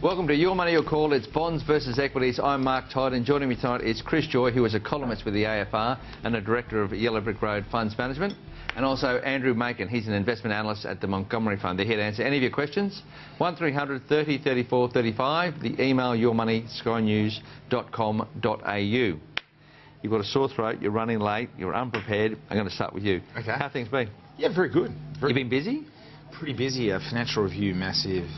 Welcome to Your Money, Your Call. It's bonds versus equities. I'm Mark Todd, and joining me tonight is Chris Joy, who is a columnist with the AFR and a director of Yellow Brick Road Funds Management, and also Andrew Macken. He's an investment analyst at the Montgomery Fund. They're here to answer any of your questions. 1300 30 34 35. The email yourmoneyskynews.com.au. You've got a sore throat, you're running late, you're unprepared. I'm going to start with you. Okay. How things been? Yeah, very good. You been busy? Pretty busy. Financial Review, massive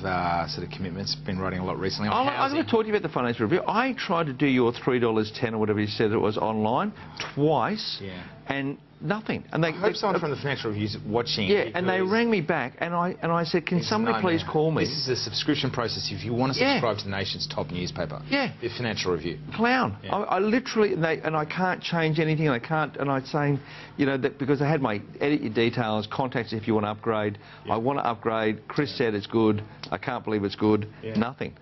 sort of commitments. Been writing a lot recently on I'm housing. going to talk to you about the Financial Review. I tried to do your $3.10 or whatever you said it was online twice, and nothing. And I hope someone from the Financial Review's watching. Yeah, and they rang me back, and I said, can somebody please call me? This is a subscription process. If you want to subscribe to the nation's top newspaper, the Financial Review. Clown. Yeah. I literally, and I can't change anything. And I'm saying, you know, that because I had my edit your details, contact if you want to upgrade. I want to upgrade. Chris said it's good. I can't believe it's good. Nothing.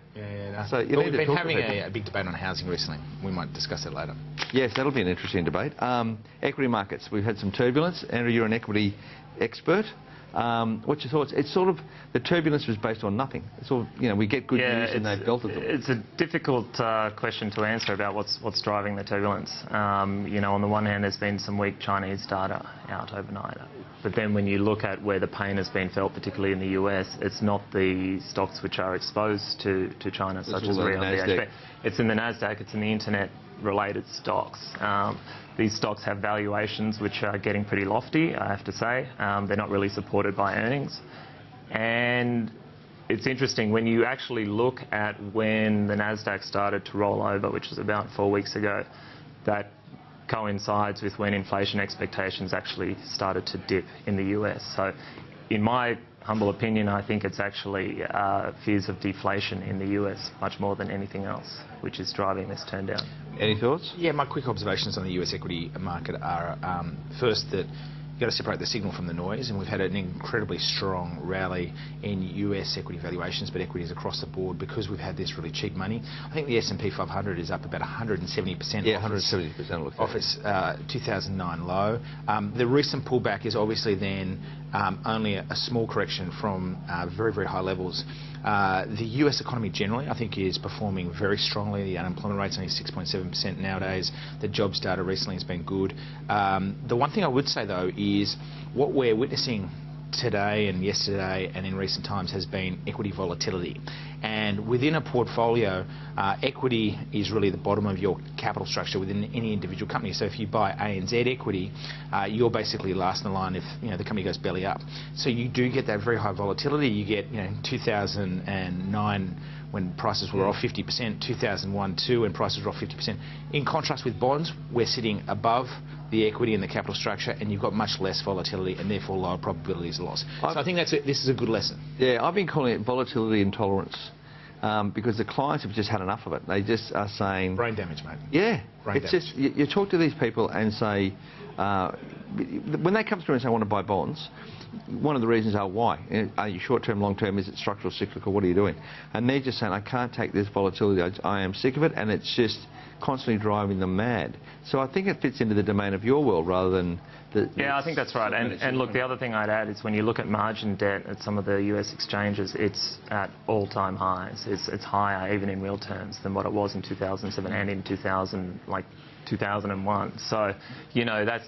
So you we've been having a big debate on housing recently. We might discuss that later. Yes, that'll be an interesting debate. Equity markets. We've had some turbulence. Andrew, you're an equity expert. What's your thoughts? It's sort of, the turbulence was based on nothing. It's all, you know, we get good news and they've belted them. It's a difficult question to answer about what's driving the turbulence. You know, on the one hand, there's been some weak Chinese data out overnight. But then when you look at where the pain has been felt, particularly in the US, it's not the stocks which are exposed to China, such as Rio and BHP. It's in the NASDAQ, it's in the internet-related stocks. These stocks have valuations which are getting pretty lofty, I have to say. They're not really supported by earnings. And it's interesting, when you actually look at when the NASDAQ started to roll over, which was about 4 weeks ago, that coincides with when inflation expectations actually started to dip in the US. So in my humble opinion, I think it's actually fears of deflation in the US much more than anything else, which is driving this turn down. Any thoughts? Yeah, my quick observations on the US equity market are, first, that you've got to separate the signal from the noise, and we've had an incredibly strong rally in US equity valuations, but equities across the board, because we've had this really cheap money. I think the S&P 500 is up about 170%. Yeah, 170% off its 2009 low. The recent pullback is obviously then only a small correction from very, very high levels. The US economy generally, I think, is performing very strongly. The unemployment rate's only 6.7% nowadays. The jobs data recently has been good. The one thing I would say, though, is what we're witnessing today and yesterday and in recent times has been equity volatility. And within a portfolio, equity is really the bottom of your capital structure within any individual company. So if you buy ANZ equity, you're basically last in the line if, you know, the company goes belly up. So you do get that very high volatility. You get, you know, 2009 when prices were off 50%, 2001 too when prices were off 50%. In contrast with bonds, we're sitting above the equity and the capital structure, and you've got much less volatility and therefore lower probabilities of loss. So I think this is a good lesson. Yeah, I've been calling it volatility intolerance because the clients have just had enough of it. They just are saying... Brain damage, mate. Yeah. Brain damage. Just, you talk to these people and say, when they come through and say, I want to buy bonds, one of the reasons are why. Are you short-term, long-term? Is it structural, cyclical? What are you doing? And they're just saying, I can't take this volatility. I am sick of it, and it's just constantly driving them mad. So I think it fits into the domain of your world rather than the... Yeah, I think that's right. And look, the other thing I'd add is when you look at margin debt at some of the US exchanges, it's at all-time highs. It's higher, even in real terms, than what it was in 2007 and in 2001. So, you know, that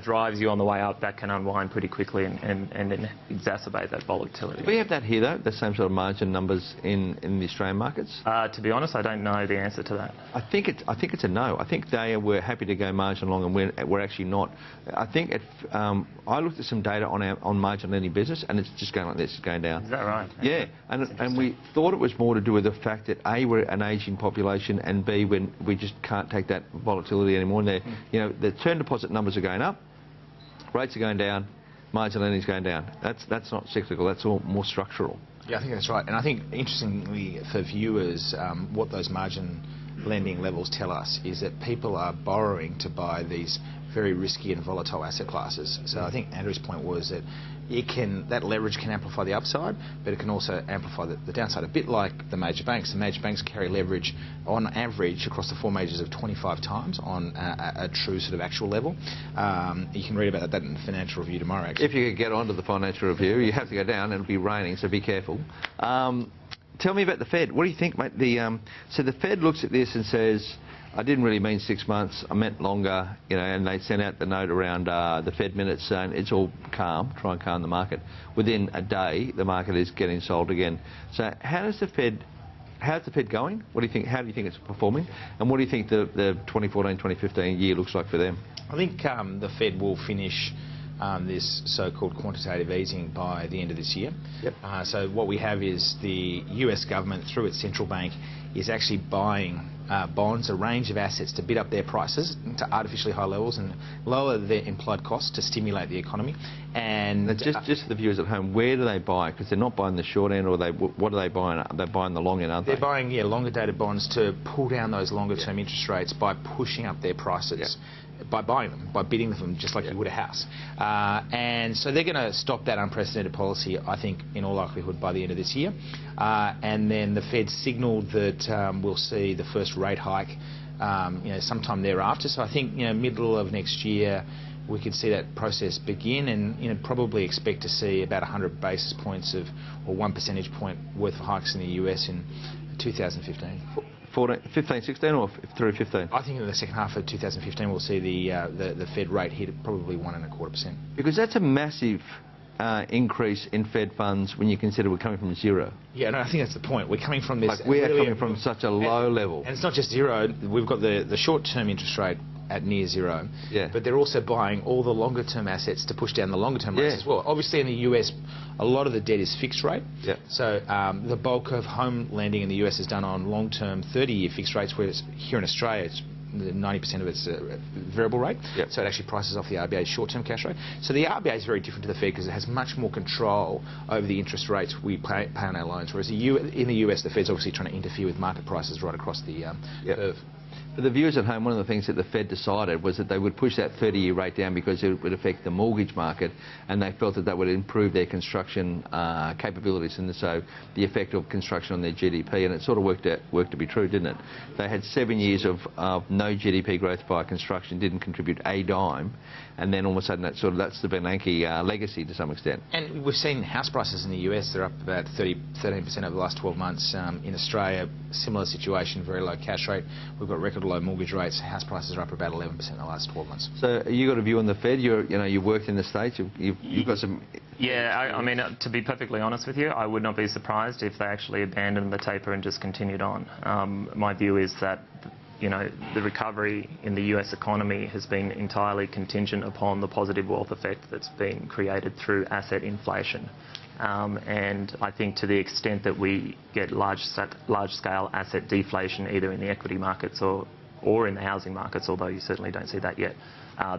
drives you on the way up. That can unwind pretty quickly and then exacerbate that volatility. Do we have that here, though, the same sort of margin numbers in the Australian markets? To be honest, I don't know the answer to that. I think it's a no. I think they were happy to go margin long, and we're actually not. I think I looked at some data on margin lending business, and it's just going like this, it's going down. Is that right? Yeah, and we thought it was more to do with the fact that A, we're an ageing population, and B, when we just can't take that volatility anymore. And you know, the term deposit numbers are going up, rates are going down, margin lending is going down. That's not cyclical, that's all more structural. Yeah, I think that's right. And I think, interestingly, for viewers, what those margin lending levels tell us is that people are borrowing to buy these very risky and volatile asset classes. So I think Andrew's point was that that leverage can amplify the upside, but it can also amplify the downside, a bit like the major banks. The major banks carry leverage on average across the four majors of 25 times on a true sort of actual level. You can read about that in the Financial Review tomorrow, actually. If you could get onto the Financial Review, you have to go down and it'll be raining, so be careful. tell me about the Fed. What do you think, mate? So the Fed looks at this and says, I didn't really mean 6 months, I meant longer, and they sent out the note around the Fed minutes saying it's all calm, try and calm the market. Within a day, the market is getting sold again. So how's the Fed going? What do you think? How do you think it's performing? And what do you think the 2014-2015 year looks like for them? I think the Fed will finish this so-called quantitative easing by the end of this year. Yep. So what we have is the US government, through its central bank, is actually buying bonds, a range of assets, to bid up their prices to artificially high levels and lower their implied costs to stimulate the economy. And just for the viewers at home, where do they buy? Because they're not buying the short end, or what are they buying? They're buying the long end, aren't they? They're buying, longer dated bonds to pull down those longer term interest rates by pushing up their prices. By buying them, by bidding them, just like you would a house. And so they're going to stop that unprecedented policy, I think, in all likelihood by the end of this year. And then the Fed signalled that we'll see the first rate hike sometime thereafter. So I think middle of next year we could see that process begin, and probably expect to see about 100 basis points or 1 percentage point worth of hikes in the US in 2015. 15, 16 or through 15? I think in the second half of 2015 we'll see the Fed rate hit probably 1.25%. Because that's a massive increase in Fed funds when you consider we're coming from zero. Yeah, no, I think that's the point. We're coming from this... We are coming from such a low level. And it's not just zero. We've got the short-term interest rate at near zero. Yeah. But they're also buying all the longer-term assets to push down the longer-term rates as well. Obviously, in the US, a lot of the debt is fixed rate. Yeah. So the bulk of home lending in the US is done on long-term 30-year fixed rates, whereas here in Australia, it's 90% of it's variable rate. Yep. So it actually prices off the RBA's short-term cash rate. So the RBA is very different to the Fed because it has much more control over the interest rates we pay on our loans, whereas in the US, the Fed's obviously trying to interfere with market prices right across the curve. For the viewers at home, one of the things that the Fed decided was that they would push that 30-year rate down because it would affect the mortgage market, and they felt that that would improve their construction capabilities, and so the effect of construction on their GDP, and it sort of worked to be true, didn't it? They had 7 years of no GDP growth by construction, didn't contribute a dime, and then all of a sudden that's the Bernanke legacy to some extent. And we've seen house prices in the US, they're up about 13% over the last 12 months. In Australia, similar situation, very low cash rate. We've got record low mortgage rates. House prices are up about 11% in the last 12 months. So you got a view on the Fed? You've worked in the States. You've got some. Yeah, I mean, to be perfectly honest with you, I would not be surprised if they actually abandoned the taper and just continued on. My view is that the recovery in the US economy has been entirely contingent upon the positive wealth effect that's been created through asset inflation. And I think to the extent that we get large-scale asset deflation, either in the equity markets or in the housing markets, although you certainly don't see that yet,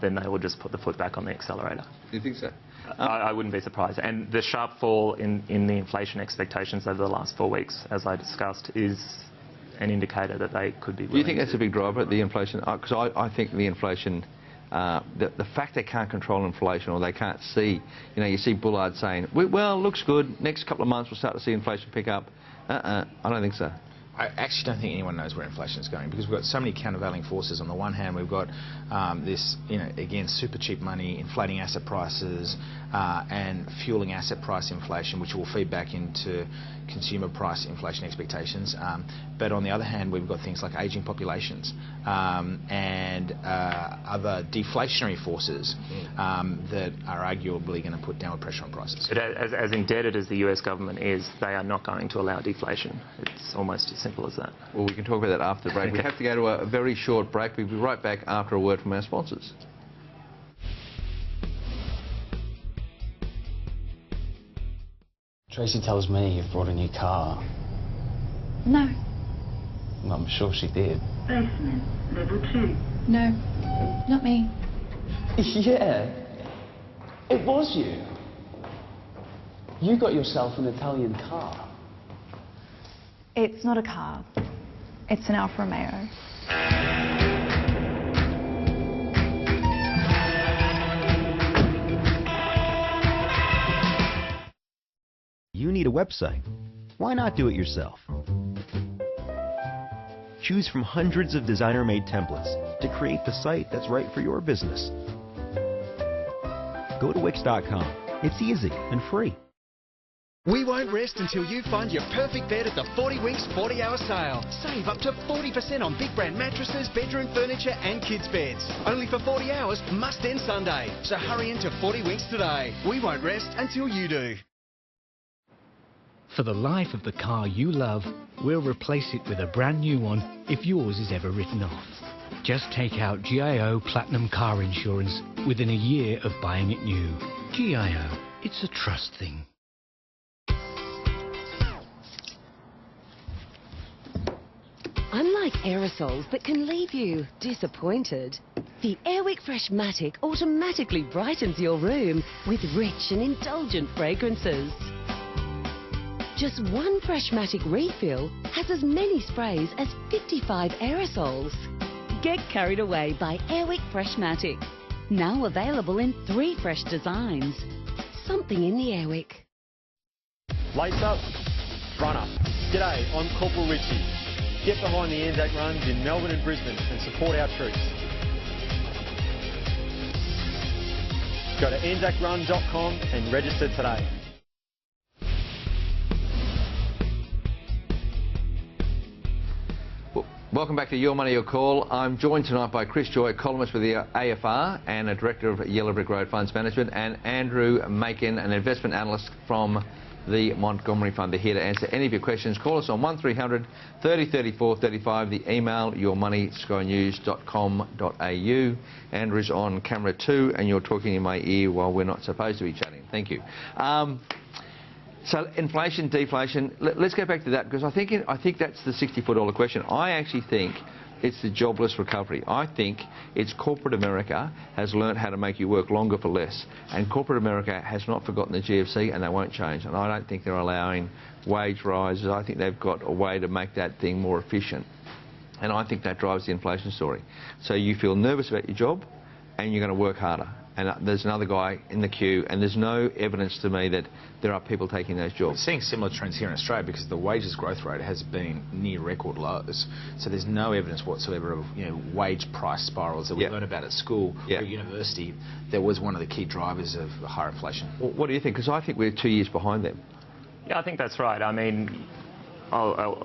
then they will just put the foot back on the accelerator. Do you think so? I wouldn't be surprised. And the sharp fall in the inflation expectations over the last 4 weeks, as I discussed, is an indicator that they could be willing. Do you think that's a big driver, the inflation? Because I think the inflation, the fact they can't control inflation, or they can't see, you see Bullard saying, well, looks good, next couple of months we'll start to see inflation pick up. I don't think so. I actually don't think anyone knows where inflation is going, because we've got so many countervailing forces. On the one hand, we've got this, again, super cheap money, inflating asset prices and fueling asset price inflation, which will feed back into consumer price inflation expectations. But on the other hand, we've got things like ageing populations and other deflationary forces that are arguably going to put downward pressure on prices. But as indebted as the US government is, they are not going to allow deflation. It's almost as simple as that. Well, we can talk about that after the break. We have to go to a very short break. We'll be right back after a word from our sponsors. Tracy tells me you've brought a new car. No. Well, I'm sure she did. Basement, level 2. No, not me. Yeah, it was you. You got yourself an Italian car. It's not a car. It's an Alfa Romeo. You need a website. Why not do it yourself? Choose from hundreds of designer-made templates to create the site that's right for your business. Go to Wix.com. It's easy and free. We won't rest until you find your perfect bed at the 40 Winks 40-hour sale. Save up to 40% on big brand mattresses, bedroom furniture and kids' beds. Only for 40 hours, must end Sunday. So hurry into 40 Winks today. We won't rest until you do. For the life of the car you love, we'll replace it with a brand new one if yours is ever written off. Just take out GIO Platinum Car Insurance within a year of buying it new. GIO, it's a trust thing. Unlike aerosols that can leave you disappointed, the Airwick Freshmatic automatically brightens your room with rich and indulgent fragrances. Just one Freshmatic refill has as many sprays as 55 aerosols. Get carried away by Airwick Freshmatic. Now available in 3 fresh designs. Something in the Airwick. Lights up, front up. G'day, I'm Corporal Richie. Get behind the Anzac runs in Melbourne and Brisbane and support our troops. Go to anzacrun.com and register today. Welcome back to Your Money, Your Call. I'm joined tonight by Chris Joy, columnist with the AFR and a director of Yellow Brick Road Funds Management, and Andrew Macken, an investment analyst from the Montgomery Fund. They're here to answer any of your questions. Call us on 1300 30 34 35. The email yourmoneyskynews.com.au. Andrew's on camera too, and you're talking in my ear while we're not supposed to be chatting. Thank you. So inflation, deflation. Let's go back to that, because I think that's the $64 question. I actually think it's the jobless recovery. I think it's corporate America has learnt how to make you work longer for less, and corporate America has not forgotten the GFC, and they won't change. And I don't think they're allowing wage rises. I think they've got a way to make that thing more efficient, and I think that drives the inflation story. So you feel nervous about your job, and you're going to work harder. And there's another guy in the queue, and there's no evidence to me that there are people taking those jobs. We're seeing similar trends here in Australia because the wages growth rate has been near record lows. So there's no evidence whatsoever of wage price spirals that we learn about at school or at university. That was one of the key drivers of higher inflation. Well, what do you think? Because I think we're 2 years behind them. Yeah, I think that's right. I mean, I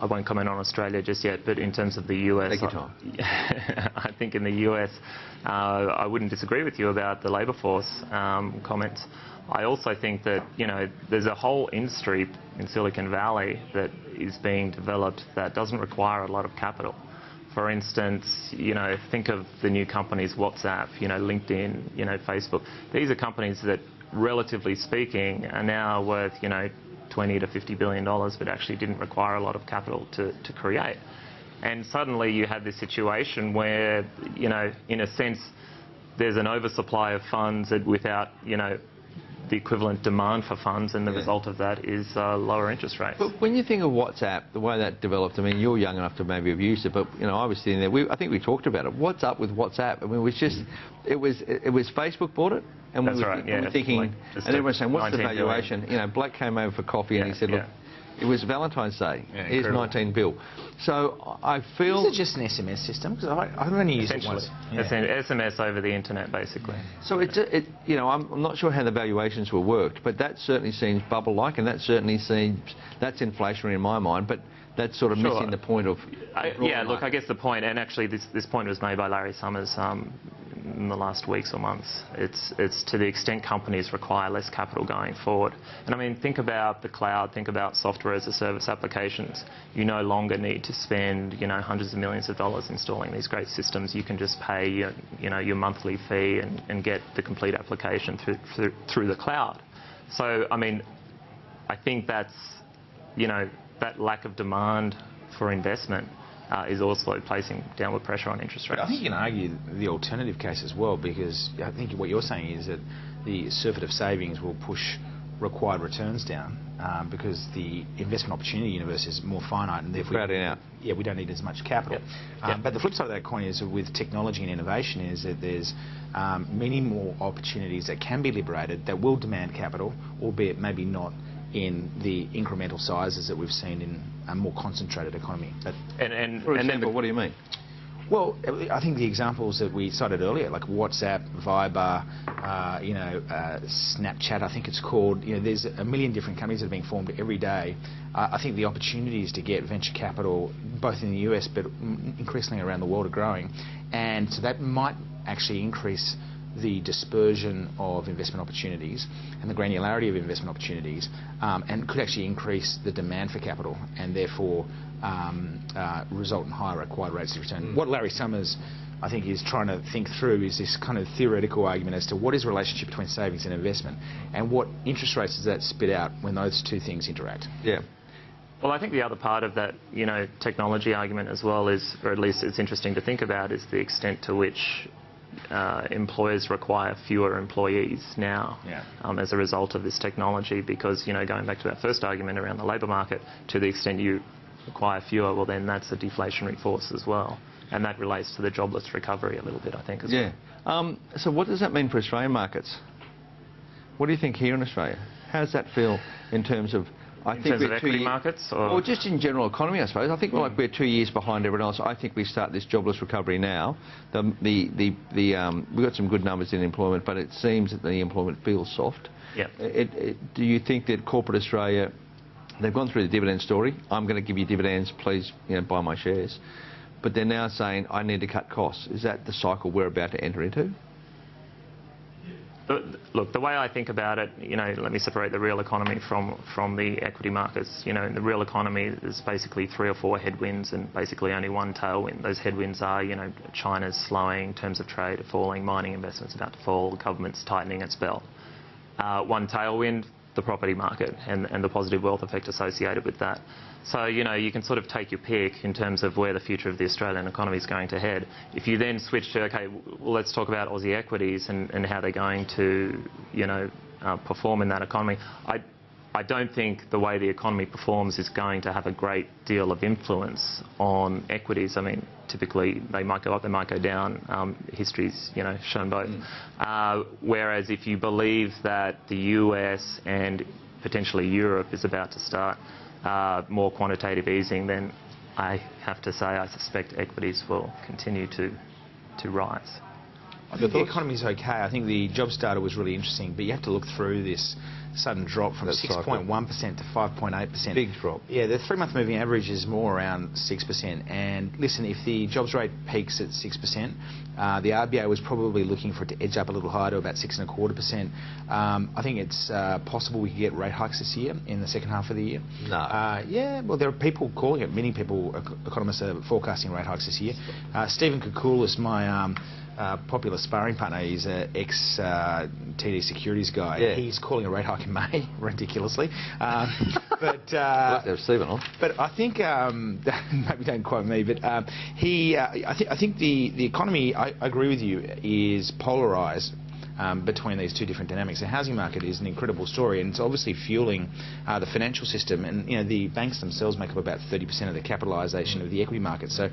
won't comment on Australia just yet, but in terms of the US, take your time. I think in the US, I wouldn't disagree with you about the labour force comments. I also think that, there's a whole industry in Silicon Valley that is being developed that doesn't require a lot of capital. For instance, think of the new companies, WhatsApp, LinkedIn, Facebook. These are companies that, relatively speaking, are now worth, $20 to $50 billion, but actually didn't require a lot of capital to create. And suddenly you have this situation where, in a sense, there's an oversupply of funds without, the equivalent demand for funds, and the result of that is lower interest rates. But when you think of WhatsApp, the way that developed, I mean, you're young enough to maybe have used it, but I was sitting there. I think we talked about it. What's up with WhatsApp? I mean, it was just, it was Facebook bought it, and we were thinking, and everyone's saying, what's the valuation? Blake came over for coffee, and he said, look, it was Valentine's Day. Here's 19 bill. So I feel... Is it just an SMS system? Because I've only used it once. It's an SMS over the internet, basically. So I'm not sure how the valuations were worked, but that certainly seems bubble-like, and that certainly seems, that's inflationary in my mind, but that's sort of missing the point of... look, I guess the point, and actually this point was made by Larry Summers in the last weeks or months. It's to the extent companies require less capital going forward. And I mean, think about the cloud, think about software as a service applications. You no longer need to spend, hundreds of millions of dollars installing these great systems. You can just pay, your monthly fee and get the complete application through the cloud. So, I mean, I think that's, that lack of demand for investment is also placing downward pressure on interest rates. But I think you can argue the alternative case as well, because I think what you're saying is that the surfeit of savings will push required returns down because the investment opportunity universe is more finite, and therefore we don't need as much capital. But the flip side of that coin is, with technology and innovation, is that there's many more opportunities that can be liberated that will demand capital, albeit maybe not in the incremental sizes that we've seen in a more concentrated economy. For example, what do you mean? Well, I think the examples that we cited earlier, like WhatsApp, Viber, Snapchat, I think it's called. There's a million different companies that are being formed every day. I think the opportunities to get venture capital, both in the US but increasingly around the world, are growing, and so that might actually increase the dispersion of investment opportunities and the granularity of investment opportunities, and could actually increase the demand for capital and therefore result in higher required rates of return. What Larry Summers, I think, is trying to think through is this kind of theoretical argument as to what is the relationship between savings and investment, and what interest rates does that spit out when those two things interact. Yeah. Well, I think the other part of that, technology argument as well is, or at least it's interesting to think about, is the extent to which employers require fewer employees now as a result of this technology, because, going back to our first argument around the labour market, to the extent you require fewer, well then that's a deflationary force as well. And that relates to the jobless recovery a little bit, I think, as well. So what does that mean for Australian markets? What do you think here in Australia? How does that feel in terms of... In terms of equity markets? Or just in general economy, I suppose. I think we're 2 years behind everyone else. I think we start this jobless recovery now. We've got some good numbers in employment, but it seems that the employment feels soft. Yeah. Do you think that corporate Australia, they've gone through the dividend story, I'm going to give you dividends, please buy my shares, but they're now saying I need to cut costs. Is that the cycle we're about to enter into? Look, the way I think about it, let me separate the real economy from the equity markets. In the real economy, there's basically 3 or 4 headwinds and basically only one tailwind. Those headwinds are, China's slowing, terms of trade are falling, mining investment's about to fall, the government's tightening its belt. One tailwind, the property market and the positive wealth effect associated with that. So, you can sort of take your pick in terms of where the future of the Australian economy is going to head. If you then switch to, okay, well, let's talk about Aussie equities and how they're going to, perform in that economy. I don't think the way the economy performs is going to have a great deal of influence on equities. I mean, typically they might go up, they might go down. History's, shown both. Whereas if you believe that the US and potentially Europe is about to start more quantitative easing, then I have to say I suspect equities will continue to rise. I think the economy's okay. I think the jobs data was really interesting, but you have to look through this sudden drop from 6.1% to 5.8%. Big drop. Yeah, the 3-month moving average is more around 6%. And listen, if the jobs rate peaks at 6%, the RBA was probably looking for it to edge up a little higher to about 6.25%. I think it's possible we could get rate hikes this year in the second half of the year. No. Yeah, well, there are people calling it. Many people, economists, are forecasting rate hikes this year. Stephen Koukoulis, my popular sparring partner, he's an ex-TD Securities guy. Yeah. He's calling a rate hike in May, ridiculously. But Stephen on. But I think maybe don't quote me, but I think the economy, I agree with you, is polarised between these two different dynamics. The housing market is an incredible story, and it's obviously fueling the financial system. And the banks themselves make up about 30% of the capitalisation of the equity market. So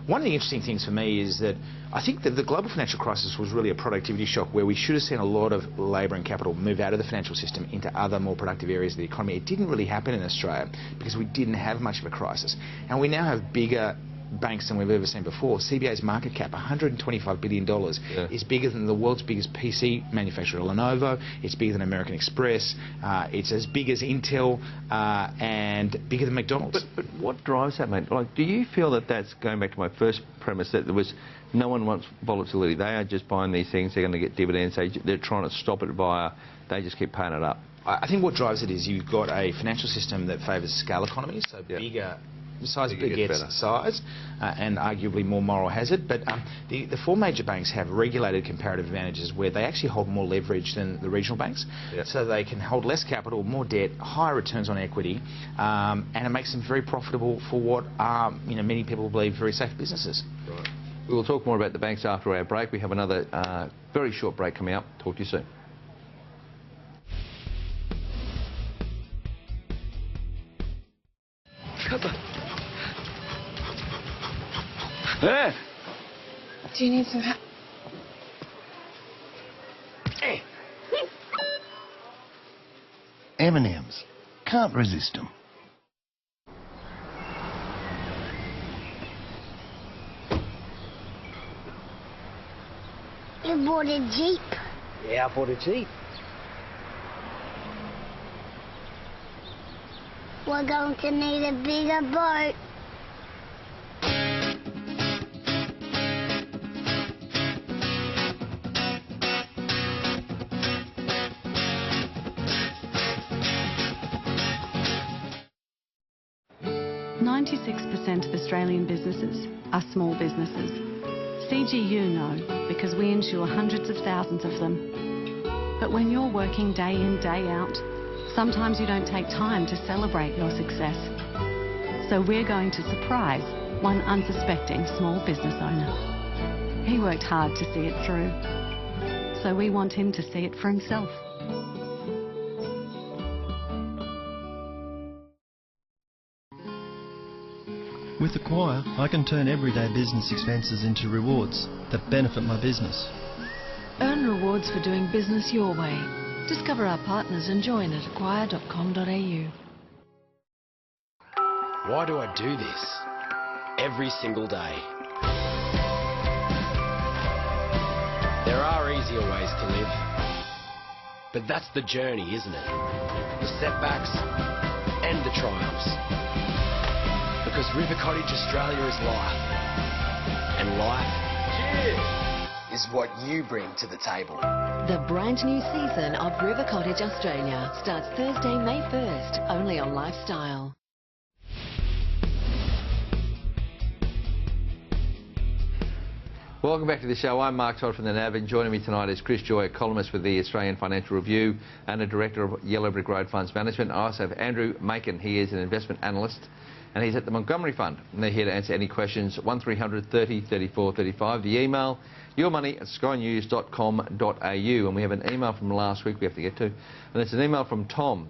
one of the interesting things for me is that I think that the global financial crisis was really a productivity shock, where we should have seen a lot of labour and capital move out of the financial system into other more productive areas of the economy. It didn't really happen in Australia because we didn't have much of a crisis, and we now have bigger banks than we've ever seen before. CBA's market cap, $125 billion, is bigger than the world's biggest PC manufacturer, Lenovo. It's bigger than American Express. It's as big as Intel and bigger than McDonald's. But what drives that, mate? Like, do you feel that that's going back to my first premise, that there was no one wants volatility? They are just buying these things. They're going to get dividends. They're trying to stop it via. They just keep paying it up. I think what drives it is you've got a financial system that favours scale economies, so bigger. The size begets size, and arguably more moral hazard. But the 4 major banks have regulated comparative advantages where they actually hold more leverage than the regional banks. So they can hold less capital, more debt, higher returns on equity, and it makes them very profitable for what are, many people believe, very safe businesses. Right. We will talk more about the banks after our break. We have another very short break coming up. Talk to you soon. Do you need some help? M&M's. Can't resist them. bought a Jeep. Yeah, I bought a Jeep. We're going to need a bigger boat. % of Australian businesses are small businesses. CGU know because we insure hundreds of thousands of them. But when you're working day in, day out, sometimes you don't take time to celebrate your success. So we're going to surprise one unsuspecting small business owner. He worked hard to see it through, so we want him to see it for himself. With Acquire, I can turn everyday business expenses into rewards that benefit my business. Earn rewards for doing business your way. Discover our partners and join at acquire.com.au. Why do I do this? Every single day. There are easier ways to live. But that's the journey, isn't it? The setbacks and the triumphs. Because River Cottage Australia is life. And life is what you bring to the table. The brand new season of River Cottage Australia starts Thursday, May 1st, only on Lifestyle. Welcome back to the show. I'm Mark Todd from the NAB, and joining me tonight is Chris Joy, a columnist with the Australian Financial Review and a director of Yellow Brick Road Funds Management. I also have Andrew Macken. He is an investment analyst and he's at the Montgomery Fund. And they're here to answer any questions. 1300 30 34 35. The email, yourmoney@skynews.com.au. And we have an email from last week we have to get to. And it's an email from Tom.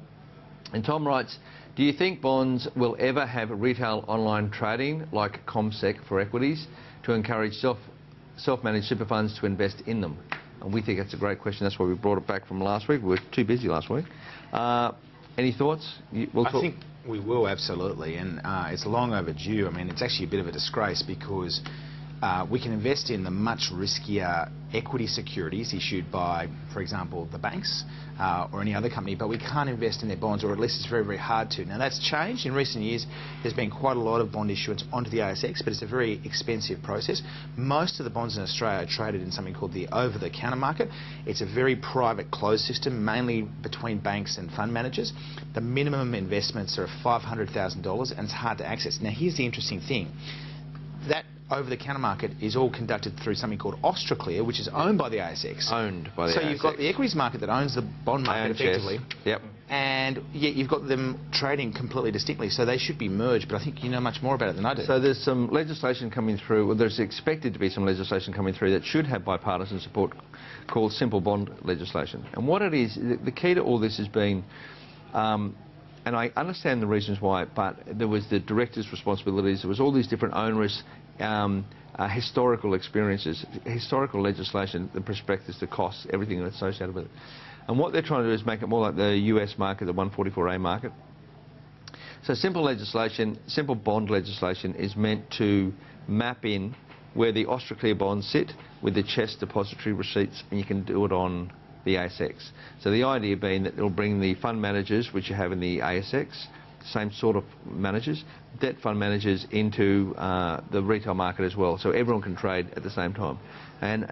And Tom writes, do you think bonds will ever have retail online trading like CommSec for equities to encourage self-managed super funds to invest in them? And we think that's a great question. That's why we brought it back from last week. We were too busy last week. Any thoughts? I think we will, absolutely, and it's long overdue. I mean, it's actually a bit of a disgrace because we can invest in the much riskier equity securities issued by, for example, the banks or any other company, but we can't invest in their bonds, or at least it's very, very hard to. Now, that's changed. In recent years, there's been quite a lot of bond issuance onto the ASX, but it's a very expensive process. Most of the bonds in Australia are traded in something called the over-the-counter market. It's a very private, closed system, mainly between banks and fund managers. The minimum investments are $500,000, and it's hard to access. Now, here's the interesting thing. That over-the-counter market is all conducted through something called Austraclear, which is owned by the ASX. Owned by the ASX. So you've got the equities market that owns the bond market effectively. Yep. And yet you've got them trading completely distinctly, so they should be merged, but I think you know much more about it than I do. So there's some legislation coming through, well, there's expected to be some legislation coming through that should have bipartisan support, called simple bond legislation. And what it is, the key to all this has been, and I understand the reasons why, but there was the director's responsibilities, there was all these different onerous historical experiences, historical legislation, the prospectus, the costs, everything that's associated with it. And what they're trying to do is make it more like the US market, the 144A market. So simple legislation, simple bond legislation is meant to map in where the Austraclear bonds sit with the CHESS depository receipts, and you can do it on the ASX. So the idea being that it'll bring the fund managers, which you have in the ASX, same sort of managers, debt fund managers into the retail market as well, so everyone can trade at the same time. And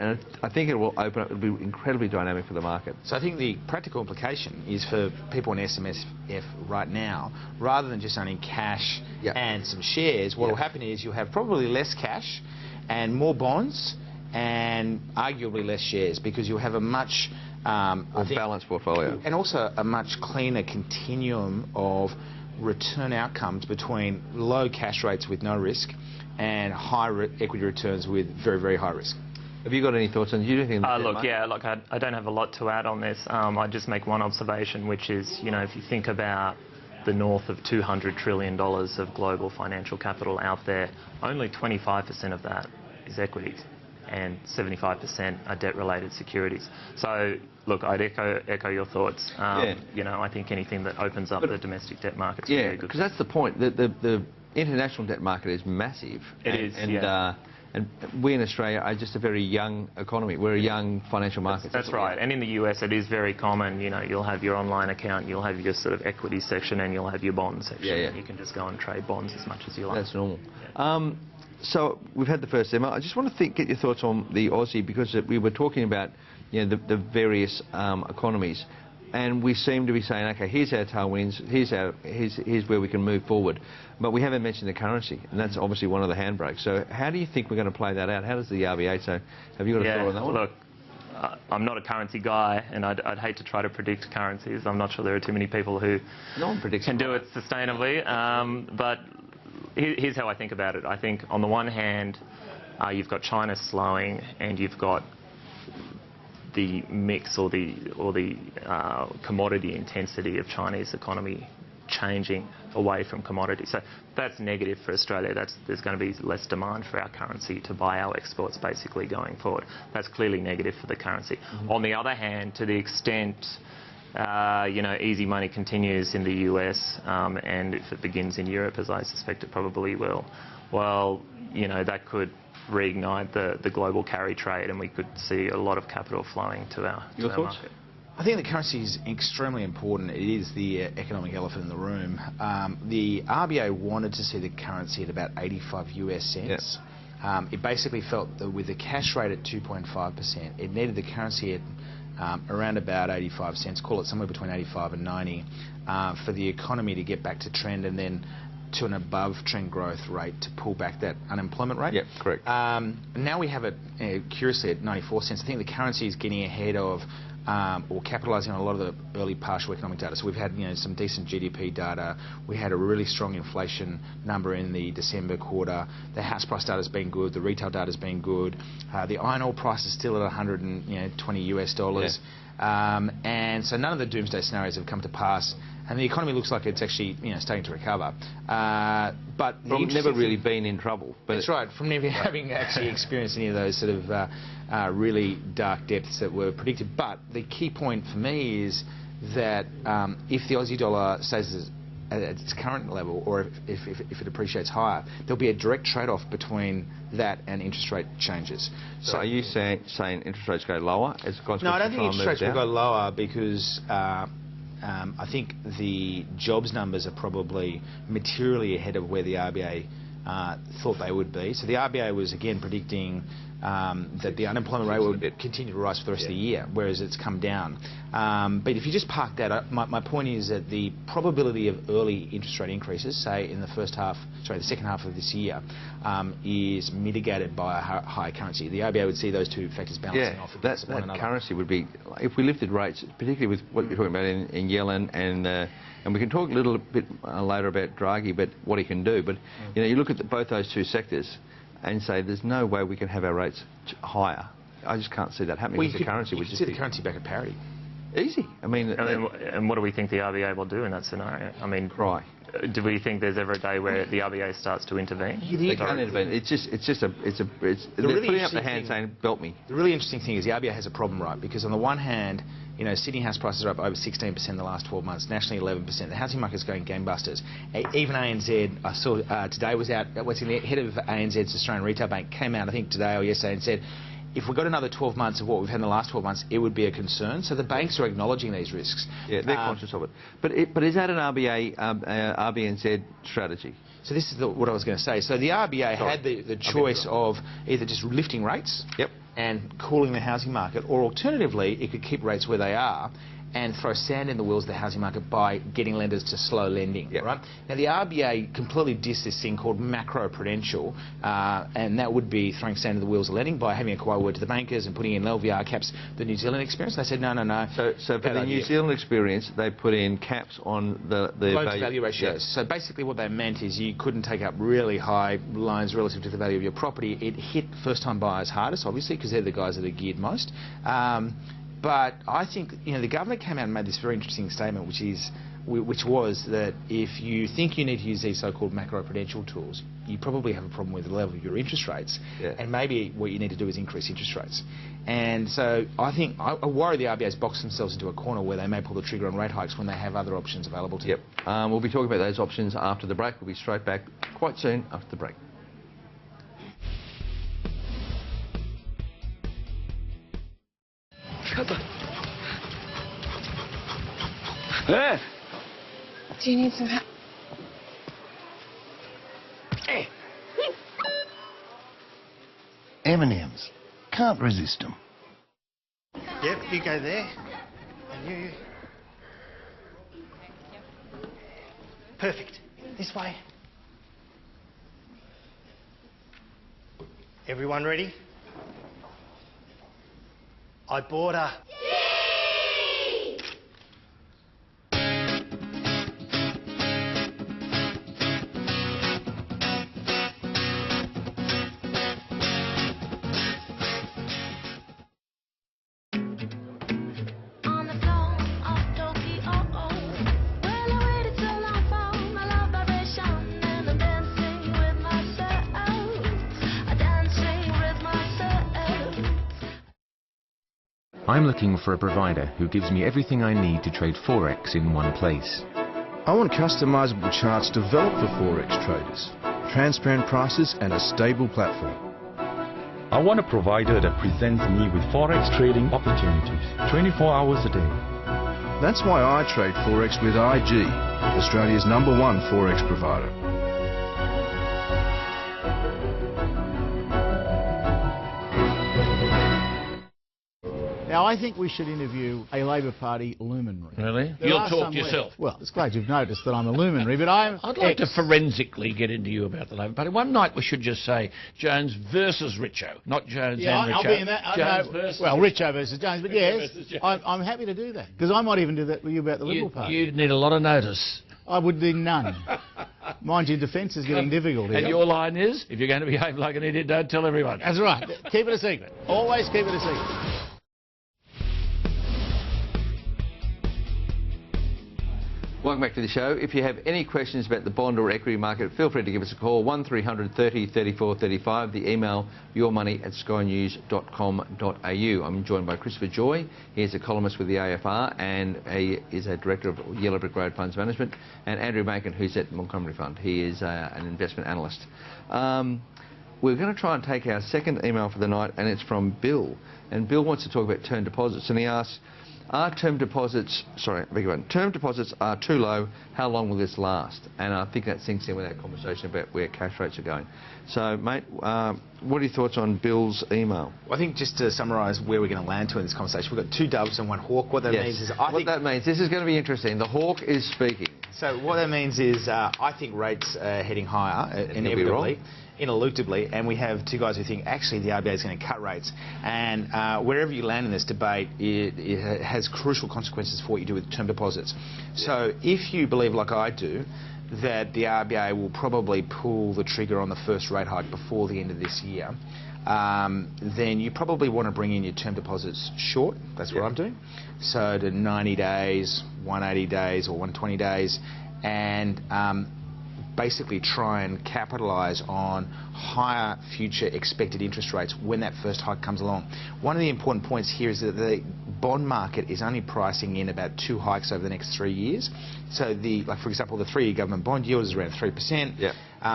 I think it will open up, it'll be incredibly dynamic for the market. So I think the practical implication is for people in SMSF right now, rather than just owning cash and some shares, what will happen is you'll have probably less cash and more bonds and arguably less shares, because you'll have a much more balanced portfolio. And also a much cleaner continuum of return outcomes between low cash rates with no risk and high equity returns with very, very high risk. Have you got any thoughts on you? Look, I don't have a lot to add on this. I'd just make one observation, which is, you know, if you think about the north of $200 trillion of global financial capital out there, only 25% of that is equities, and 75% are debt-related securities. So, look, I'd echo your thoughts. You know, I think anything that opens up the domestic debt markets is very good. Because that's the point. The international debt market is massive. It is. And we in Australia are just a very young economy. We're a young financial market. That's right. And in the US, it is very common. You know, you'll have your online account, you'll have your sort of equity section, and you'll have your bond section. Yeah. You can just go and trade bonds as much as you like. That's normal. So we've had the first demo. I just want to get your thoughts on the Aussie, because we were talking about, you know, the various economies, and we seem to be saying, okay, here's our tailwinds, here's where we can move forward, but we haven't mentioned the currency, and that's obviously one of the handbrakes. So how do you think we're going to play that out? How does the RBA? So have you got a thought on that one? Look, I'm not a currency guy, and I'd hate to try to predict currencies. I'm not sure there are too many people who can do it sustainably. But here's how I think about it. I think on the one hand, you've got China slowing, and you've got the mix or the commodity intensity of Chinese economy changing away from commodities. So that's negative for Australia. There's going to be less demand for our currency to buy our exports basically going forward. That's clearly negative for the currency. On the other hand, to the extent you know, easy money continues in the US, and if it begins in Europe, as I suspect it probably will, well, you know, that could reignite the global carry trade, and we could see a lot of capital flowing to our market. I think the currency is extremely important. It is the economic elephant in the room. The RBA wanted to see the currency at about 85 US cents. Yep. It basically felt that with the cash rate at 2.5%, it needed the currency at around about 85 cents, call it somewhere between 85 and 90, for the economy to get back to trend, and then to an above trend growth rate to pull back that unemployment rate. Yep, correct. Now we have it curiously at 94 cents. I think the currency is getting ahead of or capitalising on a lot of the early partial economic data. So we've had, you know, some decent GDP data. We had a really strong inflation number in the December quarter. The house price data has been good. The retail data has been good. The iron ore price is still at 120 US dollars. Yeah. And so none of the doomsday scenarios have come to pass. And the economy looks like it's actually, you know, starting to recover. But we've never really been in trouble. But that's right, from never having actually experienced any of those sort of really dark depths that were predicted. But the key point for me is that if the Aussie dollar stays at its current level, or if it appreciates higher, there'll be a direct trade-off between that and interest rate changes. So are you saying interest rates go lower as a consequence? No, I don't think interest rates will go lower, because I think the jobs numbers are probably materially ahead of where the RBA thought they would be. So the RBA was again predicting that the unemployment rate would continue to rise for the rest of the year, whereas it's come down. But if you just park that, my point is that the probability of early interest rate increases, say in the second half of this year, is mitigated by a higher currency. The RBA would see those two factors balancing off against one another. Currency would be, if we lifted rates, particularly with what you're talking about in Yellen, and we can talk a little bit later about Draghi, but what he can do. But you know, you look at both those two sectors and say there's no way we can have our rates higher. I just can't see that happening. Well, the currency would just see the currency back at parity. Easy. I mean, and what do we think the RBA will do in that scenario? I mean, cry. Do we think there's ever a day where the RBA starts to intervene? They can't intervene. They're putting up the hand saying, "Belt me." The really interesting thing is the RBA has a problem, right? Because on the one hand, you know, Sydney house prices are up over 16% in the last 12 months, nationally 11%. The housing market's going gangbusters. Even ANZ, I saw today was out, what's in the head of ANZ's Australian Retail Bank, came out, I think today or yesterday, and said, if we got another 12 months of what we've had in the last 12 months, it would be a concern. So the banks are acknowledging these risks. Yeah, they're conscious of it. But is that an RBNZ strategy? So this is what I was going to say. So the RBA had the choice of either just lifting rates and cooling the housing market, or alternatively, it could keep rates where they are and throw sand in the wheels of the housing market by getting lenders to slow lending, right? Now, the RBA completely dissed this thing called macro-prudential, and that would be throwing sand in the wheels of lending by having a quiet word to the bankers and putting in LVR caps, the New Zealand experience. They said, no. So for the New Zealand experience, they put in caps on the loan-to-value ratios. So basically what they meant is you couldn't take up really high loans relative to the value of your property. It hit first-time buyers hardest, obviously, because they're the guys that are geared most. But I think, you know, the government came out and made this very interesting statement, which was that if you think you need to use these so-called macro-prudential tools, you probably have a problem with the level of your interest rates, and maybe what you need to do is increase interest rates. And so I think, I worry the RBA's boxed themselves into a corner where they may pull the trigger on rate hikes when they have other options available to them. We'll be talking about those options after the break. We'll be straight back quite soon after the break. Cover. Do you need some help? M&M's. Can't resist them. Yep, you go there. And you. Perfect. This way. Everyone ready? I bought a... I'm looking for a provider who gives me everything I need to trade Forex in one place. I want customizable charts developed for Forex traders, transparent prices and a stable platform. I want a provider that presents me with Forex trading opportunities 24 hours a day. That's why I trade Forex with IG, Australia's #1 Forex provider. Now, I think we should interview a Labor Party luminary. Really? There You'll are talk some yourself. Well, it's glad you've noticed that I'm a luminary, but I'd like to forensically get into you about the Labor Party. One night we should just say Jones versus Richo, not Jones and Richo. I'll be in that. Jones versus Richo versus Jones, but yes, I'm happy to do that, because I might even do that with you about the Liberal Party. You'd need a lot of notice. I would need none. Mind you, defence is getting difficult here. And your line is, if you're going to behave like an idiot, don't tell everyone. That's right. Keep it a secret. Always keep it a secret. Welcome back to the show. If you have any questions about the bond or equity market, feel free to give us a call, 1300 30 34 35. The email, yourmoney@skynews.com.au. I'm joined by Christopher Joy. He is a columnist with the AFR and he is a director of Yellow Brick Road Funds Management. And Andrew Macken, who's at Montgomery Fund. He is an investment analyst. We're going to try and take our second email for the night, and it's from Bill. And Bill wants to talk about term deposits, and he asks, term deposits are too low, how long will this last? And I think that sinks in with that conversation about where cash rates are going. So, mate, what are your thoughts on Bill's email? Well, I think just to summarise where we're going to land to in this conversation, we've got two doves and one hawk. What that means is... that means, this is going to be interesting. The hawk is speaking. So what that means is I think rates are heading higher, inevitably. Ineluctably, and we have two guys who think actually the RBA is going to cut rates, and wherever you land in this debate, it has crucial consequences for what you do with term deposits. So if you believe, like I do, that the RBA will probably pull the trigger on the first rate hike before the end of this year, then you probably want to bring in your term deposits short. That's what I'm doing. So to 90 days, 180 days or 120 days, and basically try and capitalise on higher future expected interest rates when that first hike comes along. One of the important points here is that the bond market is only pricing in about 2 hikes over the next 3 years. So for example, the 3-year government bond yield is around 3%.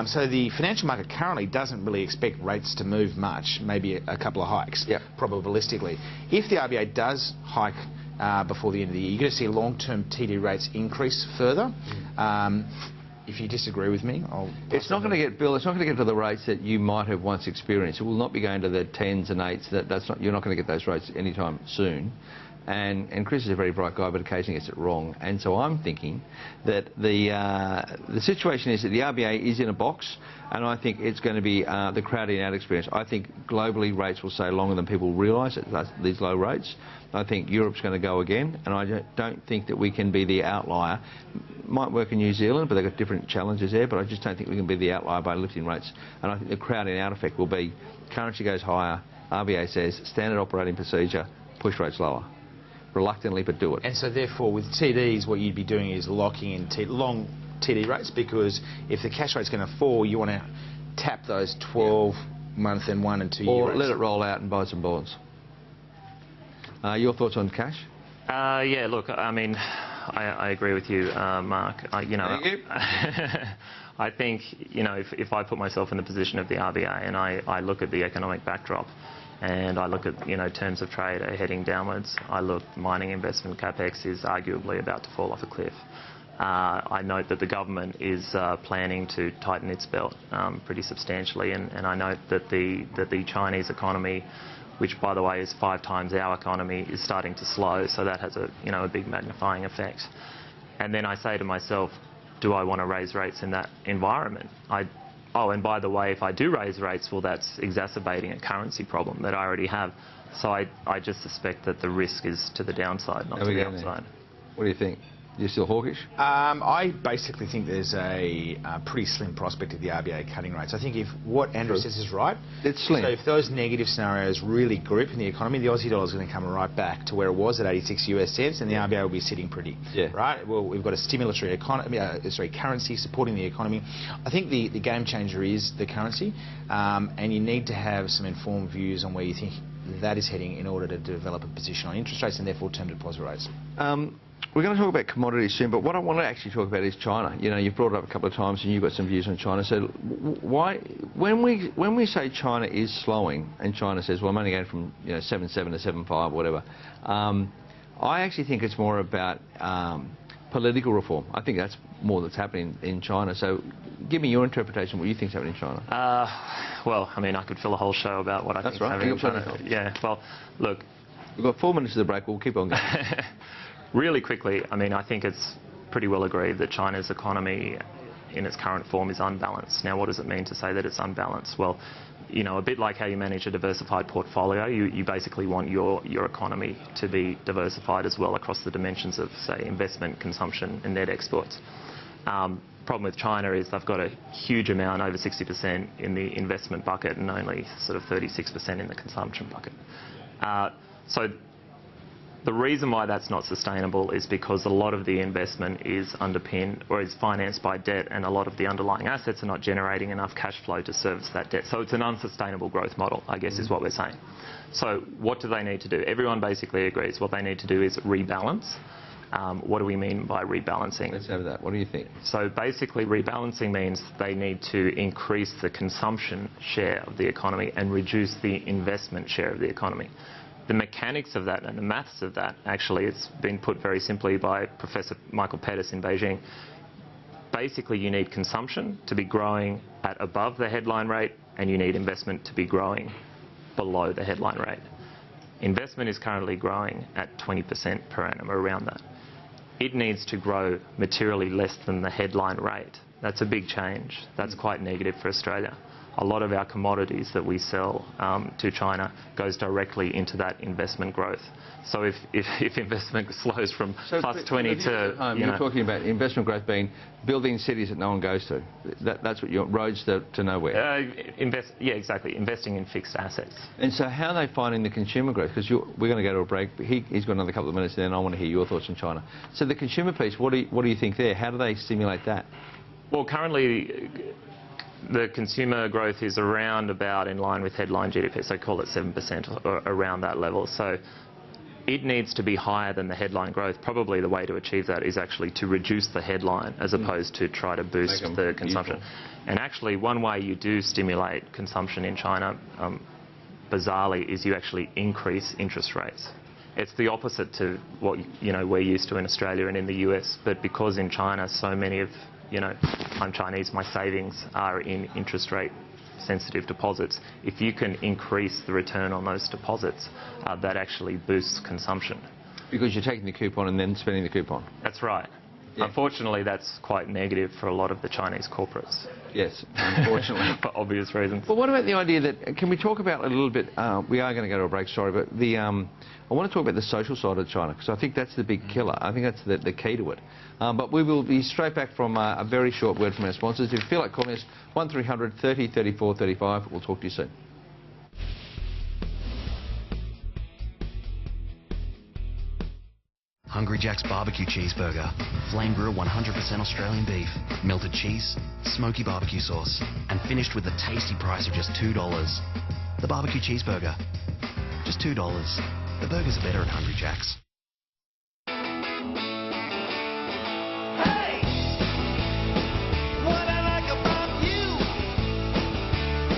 So the financial market currently doesn't really expect rates to move much, maybe a couple of hikes, probabilistically. If the RBA does hike before the end of the year, you're going to see long-term TD rates increase further. If you disagree with me, It's not going to get, Bill, it's not going to get to the rates that you might have once experienced. It will not be going to the 10s and 8s. You're not going to get those rates anytime soon. And Chris is a very bright guy, but occasionally gets it wrong. And so I'm thinking that the situation is that the RBA is in a box, and I think it's going to be the crowding out experience. I think globally rates will stay longer than people realise at these low rates. I think Europe's going to go again, and I don't think that we can be the outlier. Might work in New Zealand, but they've got different challenges there, but I just don't think we can be the outlier by lifting rates. And I think the crowding out effect will be currency goes higher, RBA says standard operating procedure, push rates lower. Reluctantly, but do it. And so therefore with TDs, what you'd be doing is locking in long TD rates, because if the cash rate's going to fall, you want to tap those 12-month and 1 and 2 year rates. Or let it roll out and buy some bonds. Your thoughts on cash? Yeah, look, I mean, I agree with you, Mark. Thank you. I think, if I put myself in the position of the RBA and I look at the economic backdrop, and I look at, terms of trade are heading downwards. I look, mining investment capex is arguably about to fall off a cliff. I note that the government is planning to tighten its belt pretty substantially, and I note that the Chinese economy, which by the way is 5 times our economy, is starting to slow. So that has a big magnifying effect. And then I say to myself, do I want to raise rates in that environment? Oh, and by the way, if I do raise rates, well, that's exacerbating a currency problem that I already have. So I just suspect that the risk is to the downside, not to the upside. What do you think? You're still hawkish? I basically think there's a pretty slim prospect of the RBA cutting rates. I think if what Andrew says is right, it's slim. So if those negative scenarios really grip in the economy, the Aussie dollar is going to come right back to where it was at 86 US cents, and the RBA will be sitting pretty. Yeah. Right? Well, we've got a stimulatory currency supporting the economy. I think the game changer is the currency, and you need to have some informed views on where you think that is heading in order to develop a position on interest rates and therefore term deposit rates. We're going to talk about commodities soon, but what I want to actually talk about is China. You've brought it up a couple of times and you've got some views on China. So when we say China is slowing and China says, well, I'm only going from 7.7 to 7.5 or whatever, I actually think it's more about political reform. I think that's more that's happening in China. So give me your interpretation, what you think is happening in China. Well, I mean, I could fill a whole show about what I think is happening in China. Yeah, well, look. We've got 4 minutes to the break. We'll keep on going. Really quickly, I mean, I think it's pretty well agreed that China's economy in its current form is unbalanced. Now, what does it mean to say that it's unbalanced? Well, a bit like how you manage a diversified portfolio, you basically want your economy to be diversified as well across the dimensions of, say, investment, consumption and net exports. Problem with China is they've got a huge amount, over 60% in the investment bucket and only sort of 36% in the consumption bucket. So the reason why that's not sustainable is because a lot of the investment is underpinned or is financed by debt, and a lot of the underlying assets are not generating enough cash flow to service that debt. So it's an unsustainable growth model, I guess, is what we're saying. So what do they need to do? Everyone basically agrees what they need to do is rebalance. What do we mean by rebalancing? Let's have that. What do you think? So basically rebalancing means they need to increase the consumption share of the economy and reduce the investment share of the economy. The mechanics of that and the maths of that, actually, it's been put very simply by Professor Michael Pettis in Beijing. Basically, you need consumption to be growing at above the headline rate, and you need investment to be growing below the headline rate. Investment is currently growing at 20% per annum, around that. It needs to grow materially less than the headline rate. That's a big change. That's quite negative for Australia. A lot of our commodities that we sell to China goes directly into that investment growth. So if investment slows from plus 20 to... You're talking about investment growth being building cities that no one goes to. That's what your roads to nowhere. Yeah, exactly. Investing in fixed assets. And so how are they finding the consumer growth? Because we're going to go to a break. He's got another couple of minutes there, and I want to hear your thoughts on China. So the consumer piece, what do you think there? How do they stimulate that? Well, currently... the consumer growth is around about in line with headline GDP, so call it 7% or around that level. So it needs to be higher than the headline growth. Probably the way to achieve that is actually to reduce the headline as opposed to try to boost the consumption. Useful. And actually one way you do stimulate consumption in China, bizarrely, is you actually increase interest rates. It's the opposite to what we're used to in Australia and in the US, but because in China so many of I'm Chinese, my savings are in interest rate sensitive deposits. If you can increase the return on those deposits, that actually boosts consumption. Because you're taking the coupon and then spending the coupon. That's right. Yeah. Unfortunately, that's quite negative for a lot of the Chinese corporates. Yes, unfortunately. For obvious reasons. But what about the idea that, can we talk about a little bit, we are going to go to a break, sorry, but I want to talk about the social side of China, because I think that's the big killer. I think that's the key to it. But we will be straight back from a very short word from our sponsors. If you feel like calling us, 1300 30 34 35. We'll talk to you soon. Hungry Jack's Barbecue Cheeseburger. Flame grill 100% Australian beef, melted cheese, smoky barbecue sauce, and finished with a tasty price of just $2. The Barbecue Cheeseburger. Just $2. The burgers are better at Hungry Jack's. Hey! What I like about you,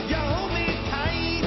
you hold me tight.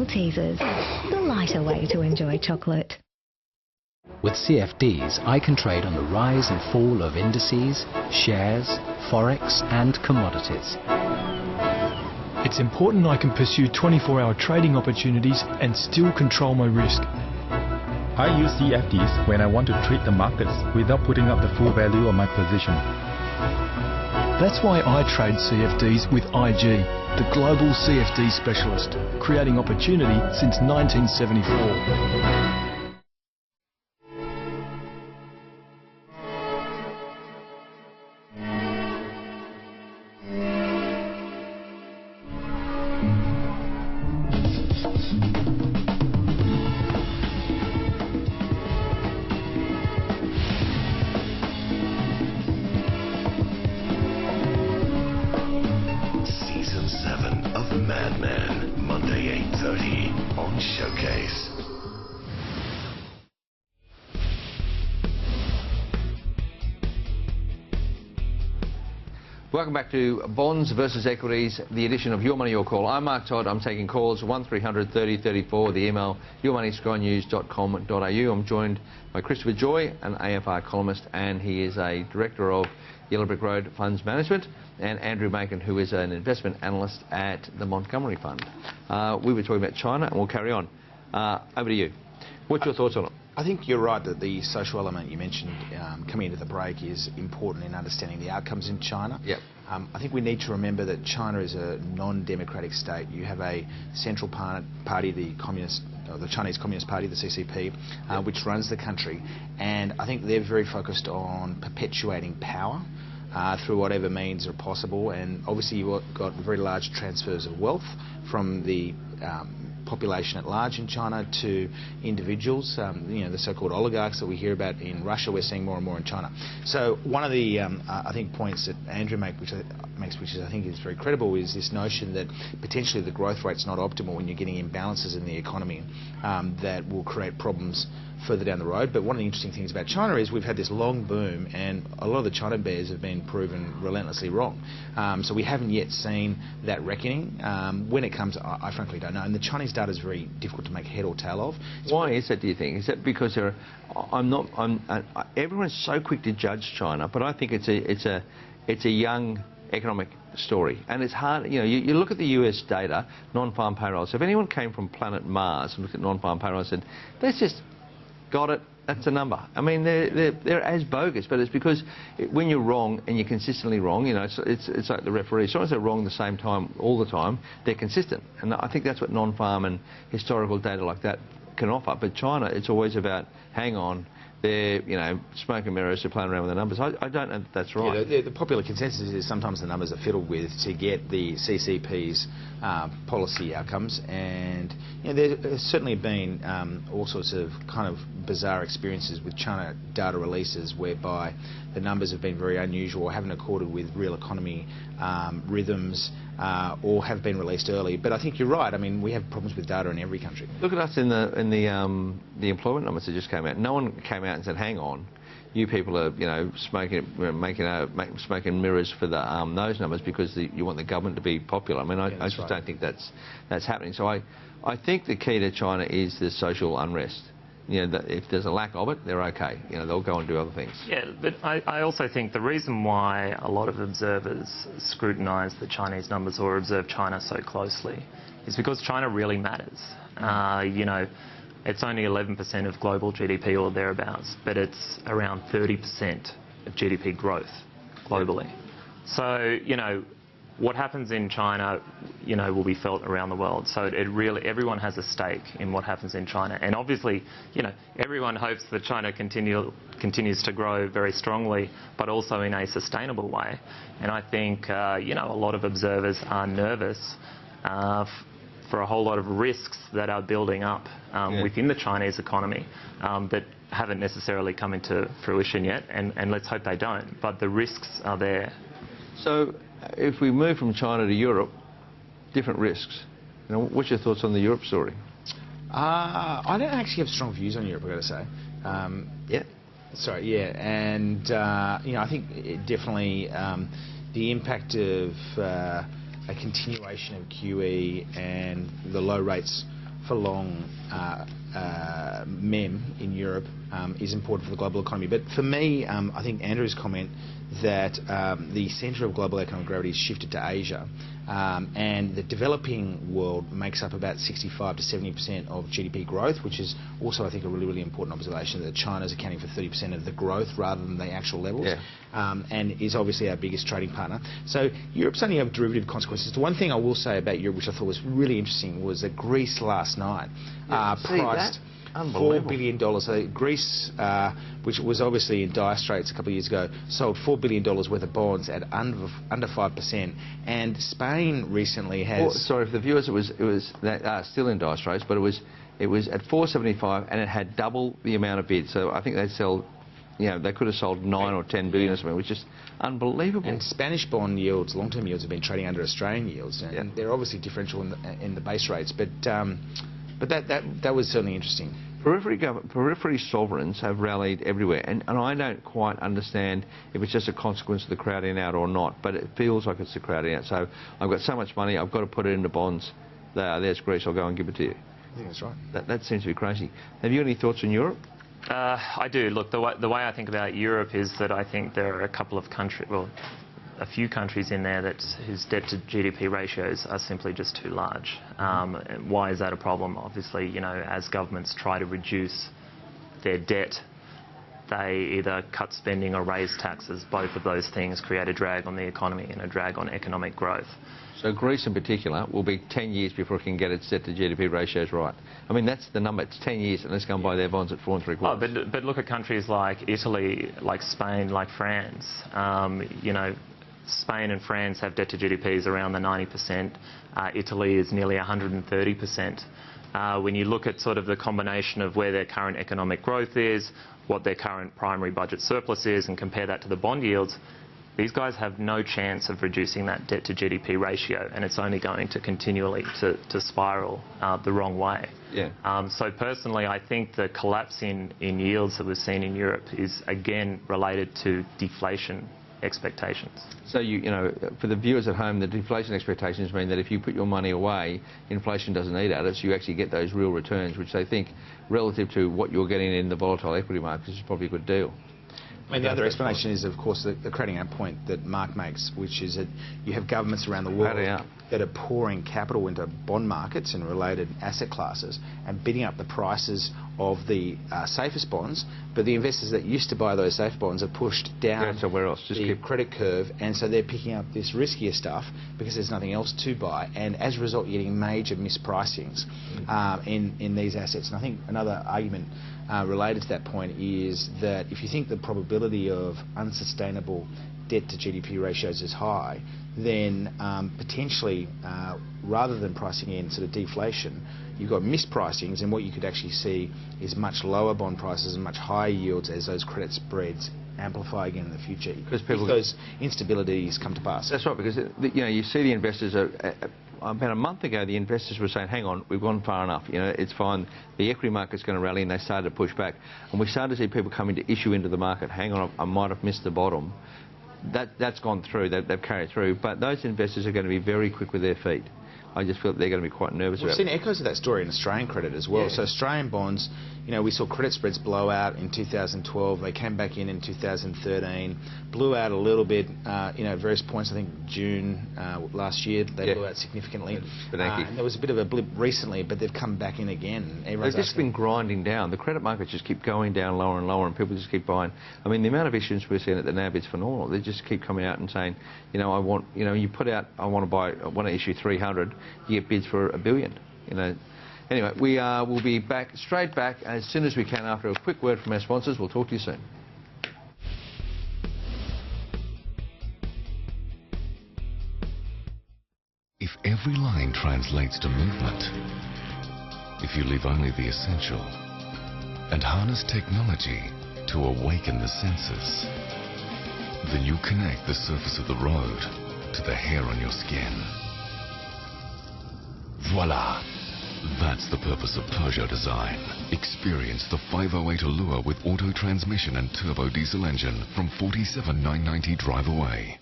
Maltesers, the lighter way to enjoy chocolate. With CFDs, I can trade on the rise and fall of indices, shares, forex and commodities. It's important I can pursue 24-hour trading opportunities and still control my risk. I use CFDs when I want to trade the markets without putting up the full value of my position. That's why I trade CFDs with IG, the global CFD specialist, creating opportunity since 1974. Season 7 of Madman, Monday 8:30 on Showcase. Welcome back to Bonds versus Equities, the edition of Your Money, Your Call. I'm Mark Todd. I'm taking calls 1300 30 34. The email yourmoneyskynews.com.au. I'm joined by Christopher Joy, an AFR columnist, and he is a director of Yellow Brick Road Funds Management, and Andrew Macken, who is an investment analyst at the Montgomery Fund. We were talking about China, and we'll carry on. Over to you. What's your thoughts on it? I think you're right that the social element you mentioned coming into the break is important in understanding the outcomes in China. Yep. I think we need to remember that China is a non-democratic state. You have a central party, the Chinese Communist Party, the CCP, which runs the country, and I think they're very focused on perpetuating power through whatever means are possible. And obviously you've got very large transfers of wealth from the population at large in China to individuals, you know, the so-called oligarchs that we hear about in Russia. We're seeing more and more in China. So one of the I think points that Andrew makes, which I think is very credible, is this notion that potentially the growth rate's not optimal when you're getting imbalances in the economy that will create problems further down the road. But one of the interesting things about China is we've had this long boom, and a lot of the China bears have been proven relentlessly wrong. So we haven't yet seen that reckoning. When it comes, I frankly don't know. And the Chinese data is very difficult to make head or tail of. Why is that, do you think? Is that because there are, everyone's so quick to judge China, but I think it's a young economic story, and it's hard. You know, you look at the US data, non-farm payrolls. So if anyone came from planet Mars and looked at non-farm payrolls and said, "That's just got it, that's a number." I mean, they're as bogus, but it's because when you're wrong and you're consistently wrong, you know, it's like the referees. Sometimes they're wrong the same time all the time. They're consistent, and I think that's what non-farm and historical data like that can offer. But China, it's always about, hang on, they're, you know, smoke and mirrors, they're playing around with the numbers. I don't know if that's right. Yeah, the popular consensus is sometimes the numbers are fiddled with to get the CCP's policy outcomes, and you know, there's certainly been all sorts of kind of bizarre experiences with China data releases whereby the numbers have been very unusual or haven't accorded with real economy rhythms, or have been released early. But I think you're right. I mean, we have problems with data in every country. Look at us in the employment numbers that just came out. No one came out and said, "Hang on, you people are, you know, smoking mirrors for the those numbers because you want the government to be popular." I mean, I just don't think that's happening. So I think the key to China is the social unrest. You know, if there's a lack of it, they're okay. You know, they'll go and do other things. Yeah, but I also think the reason why a lot of observers scrutinise the Chinese numbers or observe China so closely is because China really matters. You know, it's only 11% of global GDP or thereabouts, but it's around 30% of GDP growth globally. So, you know, what happens in China, you know, will be felt around the world. So everyone has a stake in what happens in China. And obviously, you know, everyone hopes that China continues to grow very strongly, but also in a sustainable way. And I think, you know, a lot of observers are nervous for a whole lot of risks that are building up within the Chinese economy that haven't necessarily come into fruition yet. And let's hope they don't. But the risks are there. So if we move from China to Europe, different risks. You know, what's your thoughts on the Europe story? I don't actually have strong views on Europe, I've got to say. Yeah. Sorry, yeah. And, you know, I think definitely the impact of a continuation of QE and the low rates long MEM in Europe is important for the global economy. But for me, I think Andrew's comment that the centre of global economic gravity has shifted to Asia, and the developing world makes up about 65 to 70% of GDP growth, which is also, I think, a really, really important observation, that China's accounting for 30% of the growth rather than the actual levels, and is obviously our biggest trading partner. So Europe's only have derivative consequences. The one thing I will say about Europe, which I thought was really interesting, was that Greece last night priced $4 billion. So Greece, which was obviously in dire straits a couple of years ago, sold $4 billion worth of bonds at under 5%. And Spain recently has... sorry, for the viewers, it was still in dire straits, but it was at 4.75, and it had double the amount of bids. So I think they'd sell... they could have sold 9 or 10 billion or something, which is unbelievable. And Spanish bond yields, long-term yields, have been trading under Australian yields, and they're obviously differential in the base rates. But that was certainly interesting. Periphery sovereigns have rallied everywhere, and I don't quite understand if it's just a consequence of the crowding out or not, but it feels like it's the crowding out. So I've got so much money, I've got to put it into bonds. There's Greece, I'll go and give it to you. I think that's right. That seems to be crazy. Have you any thoughts on Europe? I do. Look, the way I think about Europe is that I think there are a couple of countries, well, a few countries in there whose debt to GDP ratios are simply just too large. Why is that a problem? Obviously, as governments try to reduce their debt, they either cut spending or raise taxes. Both of those things create a drag on the economy and a drag on economic growth. So Greece in particular will be 10 years before it can get its debt to GDP ratios right. I mean, that's the number. It's 10 years, and let's go and buy their bonds at 4 3/4. But look at countries like Italy, like Spain, like France. Spain and France have debt to GDPs around the 90%. Italy is nearly 130%. When you look at sort of the combination of where their current economic growth is, what their current primary budget surplus is, and compare that to the bond yields, these guys have no chance of reducing that debt to GDP ratio, and it's only going to continually to spiral the wrong way. So personally, I think the collapse in yields that we've seen in Europe is again related to deflation expectations. So for the viewers at home, the deflation expectations mean that if you put your money away, inflation doesn't eat at it, so you actually get those real returns, which they think, relative to what you're getting in the volatile equity markets, is probably a good deal. I mean, the other explanation is, of course, the crowding out point that Mark makes, which is that you have governments around the world that are pouring capital into bond markets and related asset classes and bidding up the prices of the safest bonds, but the investors that used to buy those safe bonds are pushed down somewhere else, the credit curve, and so they're picking up this riskier stuff because there's nothing else to buy, and as a result you're getting major mispricings in these assets. And I think another argument related to that point is that if you think the probability of unsustainable debt to GDP ratios is high, then potentially, rather than pricing in sort of deflation, you've got mispricings, and what you could actually see is much lower bond prices and much higher yields as those credit spreads amplify again in the future, because those instabilities come to pass. That's right, because you see the investors about a month ago, the investors were saying, hang on, we've gone far enough, it's fine, the equity market's going to rally, and they started to push back, and we started to see people coming to issue into the market. Hang on, I might have missed the bottom. That's gone through, they've carried through, but those investors are going to be very quick with their feet. I just feel that they're going to be quite nervous about it. We've seen echoes of that story in Australian credit as well. So Australian bonds, we saw credit spreads blow out in 2012. They came back in 2013, blew out a little bit, at various points. I think June last year they blew out significantly. And there was a bit of a blip recently, but they've come back in again. They've just been grinding down. The credit markets just keep going down lower and lower, and people just keep buying. I mean, the amount of issuance we're seeing at the NAB is phenomenal. They just keep coming out and saying, I want, you put out, I want to issue 300. You get bids for $1 billion. Anyway, we'll be straight back as soon as we can after a quick word from our sponsors. We'll talk to you soon. If every line translates to movement, if you leave only the essential and harness technology to awaken the senses, then you connect the surface of the road to the hair on your skin. Voila! That's the purpose of Peugeot design. Experience the 508 Allure with auto transmission and turbo diesel engine from $47,990 drive away.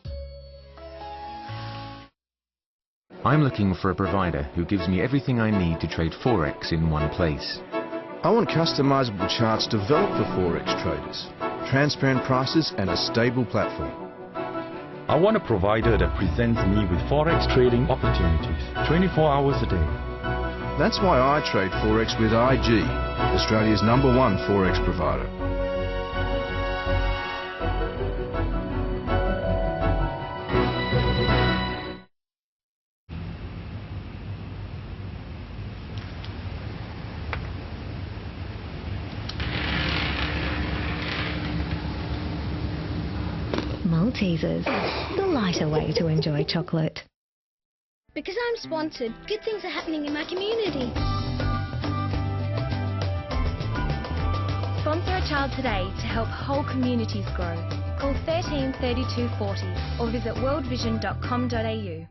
I'm looking for a provider who gives me everything I need to trade Forex in one place. I want customizable charts developed for Forex traders, transparent prices and a stable platform. I want a provider that presents me with Forex trading opportunities 24 hours a day. That's why I trade Forex with IG, Australia's #1 Forex provider. Maltesers, the lighter way to enjoy chocolate. Because I'm sponsored, good things are happening in my community. Sponsor a child today to help whole communities grow. Call 13 32 40 or visit worldvision.com.au.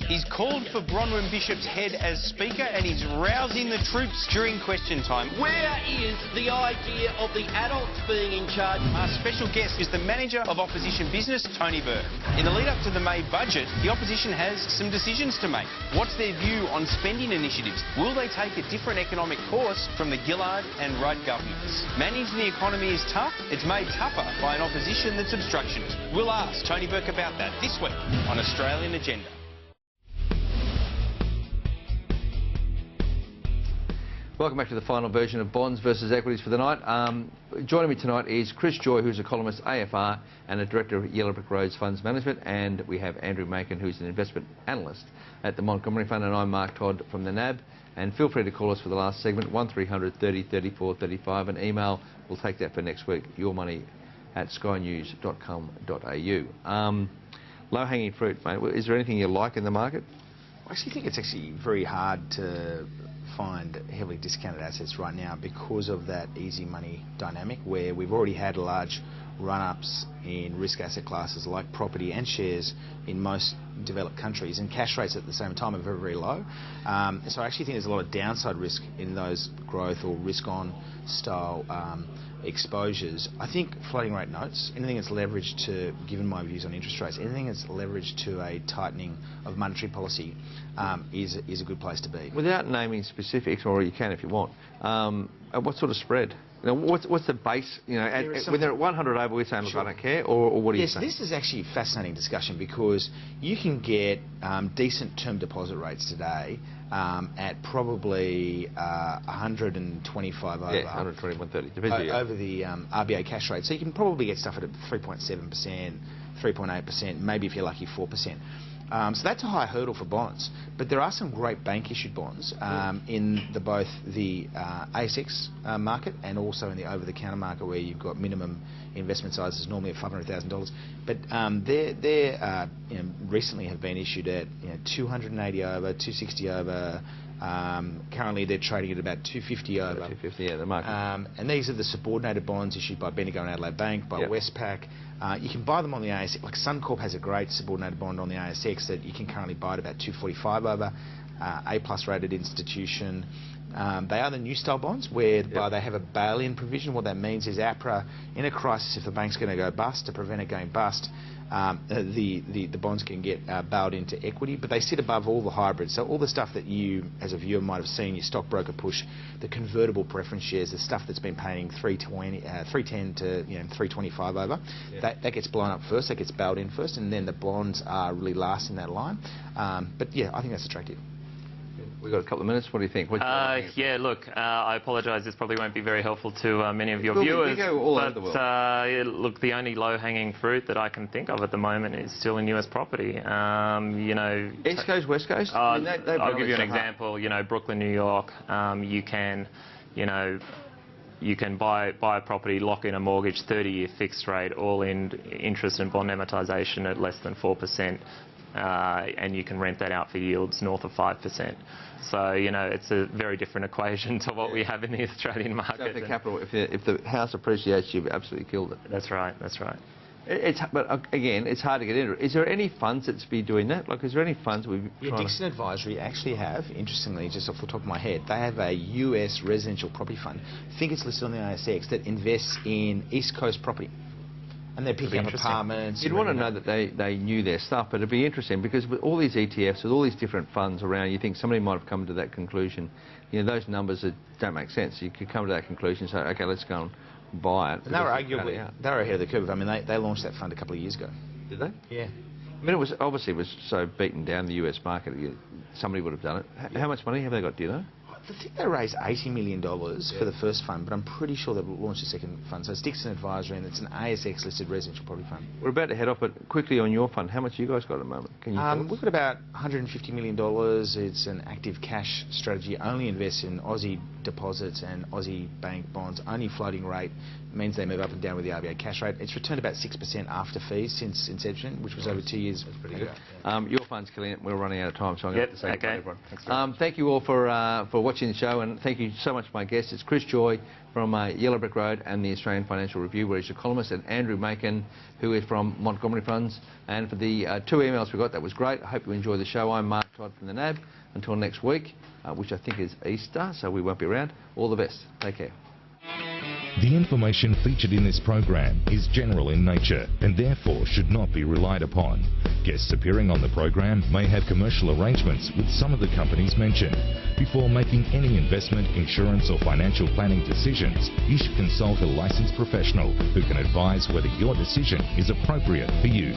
He's called for Bronwyn Bishop's head as Speaker and he's rousing the troops during question time. Where is the idea of the adults being in charge? Our special guest is the Manager of Opposition Business, Tony Burke. In the lead up to the May budget, the opposition has some decisions to make. What's their view on spending initiatives? Will they take a different economic course from the Gillard and Rudd governments? Managing the economy is tough. It's made tougher by an opposition that's obstructionist. We'll ask Tony Burke about that this week on Australian Agenda. Welcome back to the final version of Bonds versus Equities for the night. Joining me tonight is Chris Joy, who's a columnist, AFR, and a director of Yellow Brick Roads Funds Management, and we have Andrew Macken, who's an investment analyst at the Montgomery Fund, and I'm Mark Todd from the NAB. And feel free to call us for the last segment, 1300 30 34 35, and email, we'll take that for next week, yourmoney@skynews.com.au. Low-hanging fruit, mate. Is there anything you like in the market? I actually think it's actually very hard to find heavily discounted assets right now because of that easy money dynamic where we've already had large run-ups in risk asset classes like property and shares in most developed countries, and cash rates at the same time are very, very low. So I actually think there's a lot of downside risk in those growth or risk-on style exposures. I think floating rate notes, anything that's leveraged to, given my views on interest rates, anything that's leveraged to a tightening of monetary policy is a good place to be. Without naming specifics, or you can if you want, at what sort of spread? You know, what's the base? You know, when they're at 100 over, we're saying, look, I don't care, or what do you say? Yes, this is actually a fascinating discussion because you can get decent term deposit rates today at probably 125 over. Yeah, 120, 130. Over the RBA cash rate. So you can probably get stuff at 3.7%, 3.8%, maybe if you're lucky 4%. So that's a high hurdle for bonds, but there are some great bank-issued bonds in both the ASX market and also in the over-the-counter market where you've got minimum investment sizes normally at $500,000. But they recently have been issued at 280 over, 260 over. Currently they're trading at about 250 over. 250, yeah, the market. And these are the subordinated bonds issued by Bendigo and Adelaide Bank, by Westpac. You can buy them on the ASX. Like Suncorp has a great subordinated bond on the ASX that you can currently buy at about 245 over. A+ rated institution. They are the new style bonds whereby they have a bail-in provision. What that means is APRA, in a crisis, if the bank's going to go bust, to prevent it going bust, the bonds can get bailed into equity, but they sit above all the hybrids. So all the stuff that you, as a viewer, might have seen, your stockbroker push, the convertible preference shares, the stuff that's been paying 310 to 325 over, that gets blown up first, that gets bailed in first, and then the bonds are really last in that line. But yeah, I think that's attractive. We've got a couple of minutes. What do you think? Yeah, look, I apologise. This probably won't be very helpful to many of your viewers. We go all over the world. Look, the only low-hanging fruit that I can think of at the moment is still in US property. You know, East Coast, West Coast. I'll give you an example. You know, Brooklyn, New York. You can buy a property, lock in a mortgage, 30-year fixed rate, all in interest and bond amortisation at less than 4%. And you can rent that out for yields north of 5%. So, you know, it's a very different equation to what we have in the Australian market. So if the capital, if the house appreciates, you've absolutely killed it. That's right, that's right. But again, it's hard to get into it. Is there any funds that's be doing that? Like, is there any funds we've Dixon Advisory actually have, interestingly, just off the top of my head, they have a US residential property fund. I think it's listed on the ASX that invests in East Coast property. And they're picking up apartments. You'd want to know that they knew their stuff, but it'd be interesting because with all these ETFs, with all these different funds around, you think somebody might have come to that conclusion. You know, those numbers don't make sense. You could come to that conclusion and say, okay, let's go and buy it. And they were arguably, they were ahead of the curve. I mean, they launched that fund a couple of years ago. Did they? Yeah. I mean, it was obviously so beaten down the US market. Somebody would have done it. How much money have they got? Do you know? I think they raised $80 million for the first fund, but I'm pretty sure they've launched a second fund. So it's Dixon Advisory, and it's an ASX-listed residential property fund. We're about to head off, but quickly on your fund, how much you guys got at the moment? Can you we've got about $150 million. It's an active cash strategy. Only invests in Aussie deposits and Aussie bank bonds. Only floating rate. Means they move up and down with the RBA cash rate. It's returned about 6% after fees since inception, which was over 2 years. That's pretty good. Your fund's killing it. We're running out of time, so I'm going to have to say okay. goodbye, everyone. Thank you all for watching the show, and thank you so much to my guests. It's Chris Joy from Yellow Brick Road and the Australian Financial Review, where he's a columnist, and Andrew Macken, who is from Montgomery Funds. And for the 2 emails we got, that was great. I hope you enjoy the show. I'm Mark Todd from the NAB. Until next week, which I think is Easter, so we won't be around. All the best. Take care. The information featured in this program is general in nature and therefore should not be relied upon. Guests appearing on the program may have commercial arrangements with some of the companies mentioned. Before making any investment, insurance or financial planning decisions, you should consult a licensed professional who can advise whether your decision is appropriate for you.